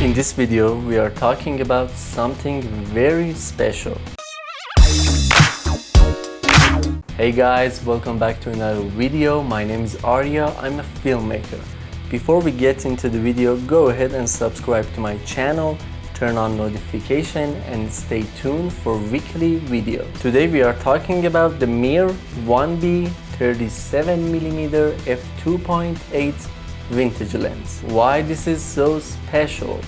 In this video, we are talking about something very special. Hey guys, welcome back to another video. My name is Arya, I'm a filmmaker. Before we get into the video, go ahead and subscribe to my channel, turn on notification and stay tuned for weekly video. Today we are talking about the Mir 1B 37mm f2.8 vintage lens. Why this is so special?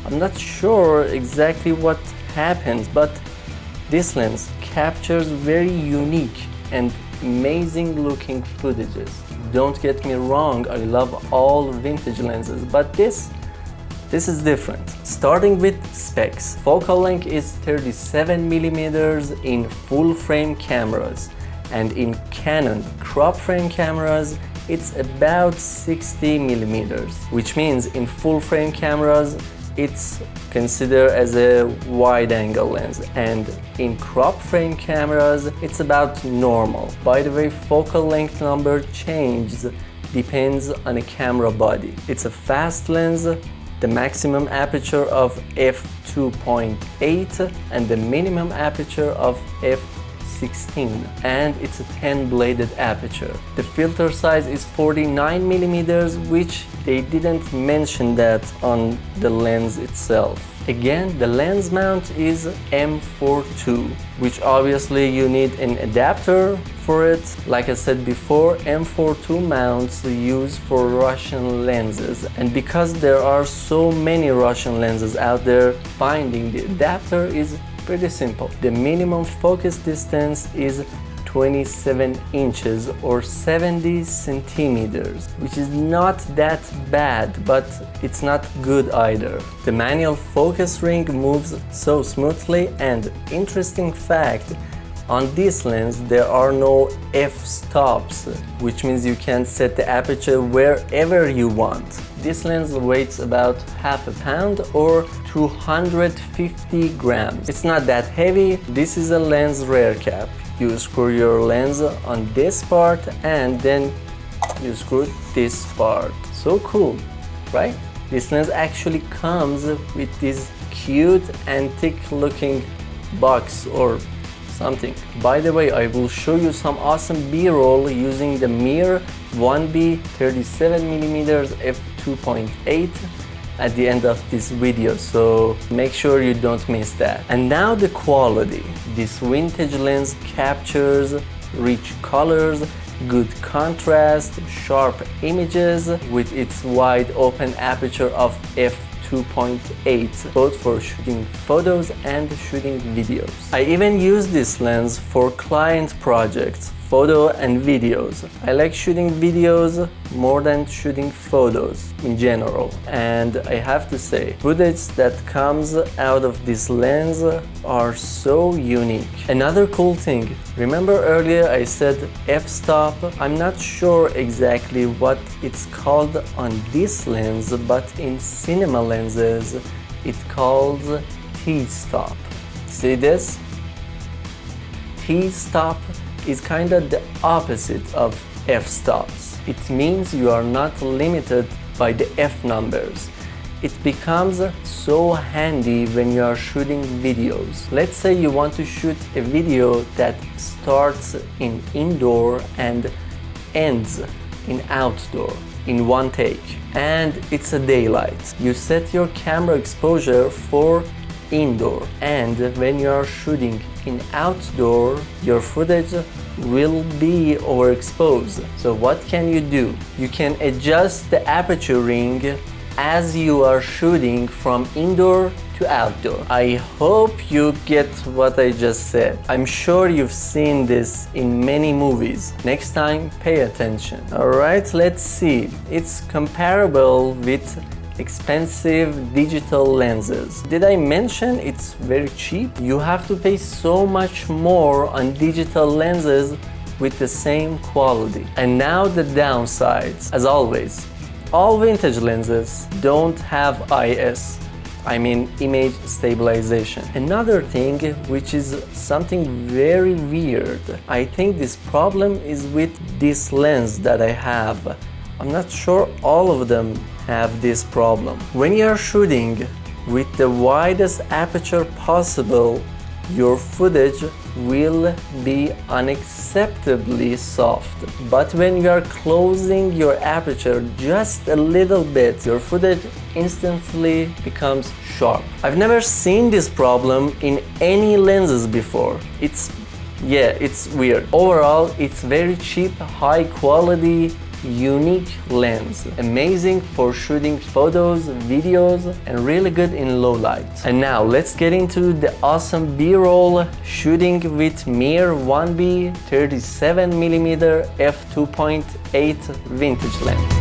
I'm not sure exactly what happens, but this lens captures very unique and amazing looking footages. Don't get me wrong, I love all vintage lenses, but this is different. Starting with specs. Focal length is 37mm in full frame cameras, and in Canon crop frame cameras it's about 60mm, which means in full frame cameras it's considered as a wide angle lens, and in crop frame cameras it's about normal. By the way, focal length number changes depends on the camera body. It's a fast lens, the maximum aperture of f2.8 and the minimum aperture of f16, and it's a 10 bladed aperture. The filter size is 49mm, which they didn't mention that on the lens itself. Again, the lens mount is M42, which obviously you need an adapter for it. Like I said before, M42 mounts are used for Russian lenses, and because there are so many Russian lenses out there, finding the adapter is pretty simple. The minimum focus distance is 27 inches or 70 centimeters, which is not that bad, but it's not good either. The manual focus ring moves so smoothly, and interesting fact, on this lens there are no f-stops, which means you can set the aperture wherever you want. This lens weighs about half a pound or 250 grams. It's not that heavy. This is a lens rear cap. You screw your lens on this part and then you screw this part. So cool, right? This lens actually comes with this cute antique looking box or something. By the way, I will show you some awesome B-roll using the Mir 1B 37mm f2.8 at the end of this video, so make sure you don't miss that. And now the quality. This vintage lens captures rich colors, good contrast, sharp images with its wide open aperture of f2.8, both for shooting photos and shooting videos. I even use this lens for client projects, photo and videos. I like shooting videos more than shooting photos in general, and I have to say, footage that comes out of this lens are so unique. Another cool thing, remember earlier I said f-stop? I'm not sure exactly what it's called on this lens, but in cinema lenses it's called T-stop. See this? T-stop is kind of the opposite of f-stops. It means you are not limited by the f numbers. It becomes so handy when you are shooting videos. Let's say you want to shoot a video that starts in indoor and ends in outdoor in one take, and it's a daylight. You set your camera exposure for indoor, and when you are shooting in outdoor, your footage will be overexposed. So what can you do? You can adjust the aperture ring as you are shooting from indoor to outdoor. I hope you get what I just said. I'm sure you've seen this in many movies. Next time, pay attention. Alright, let's see. It's comparable with expensive digital lenses. Did I mention it's very cheap? You have to pay so much more on digital lenses with the same quality. And now the downsides. As always, all vintage lenses don't have IS. I mean image stabilization. Another thing, which is something very weird, I think this problem is with this lens that I have. I'm not sure all of them have this problem. When you are shooting with the widest aperture possible, your footage will be unacceptably soft. But when you are closing your aperture just a little bit, your footage instantly becomes sharp. I've never seen this problem in any lenses before. It's weird. Overall, it's very cheap, high quality, unique lens. Amazing for shooting photos, videos, and really good in low light. And now let's get into the awesome B-roll shooting with Mir 1B 37mm f2.8 vintage lens.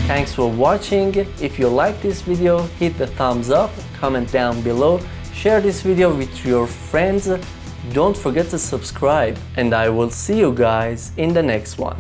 Thanks for watching. If you like this video, hit the thumbs up, comment down below, share this video with your friends. Don't forget to subscribe, and I will see you guys in the next one.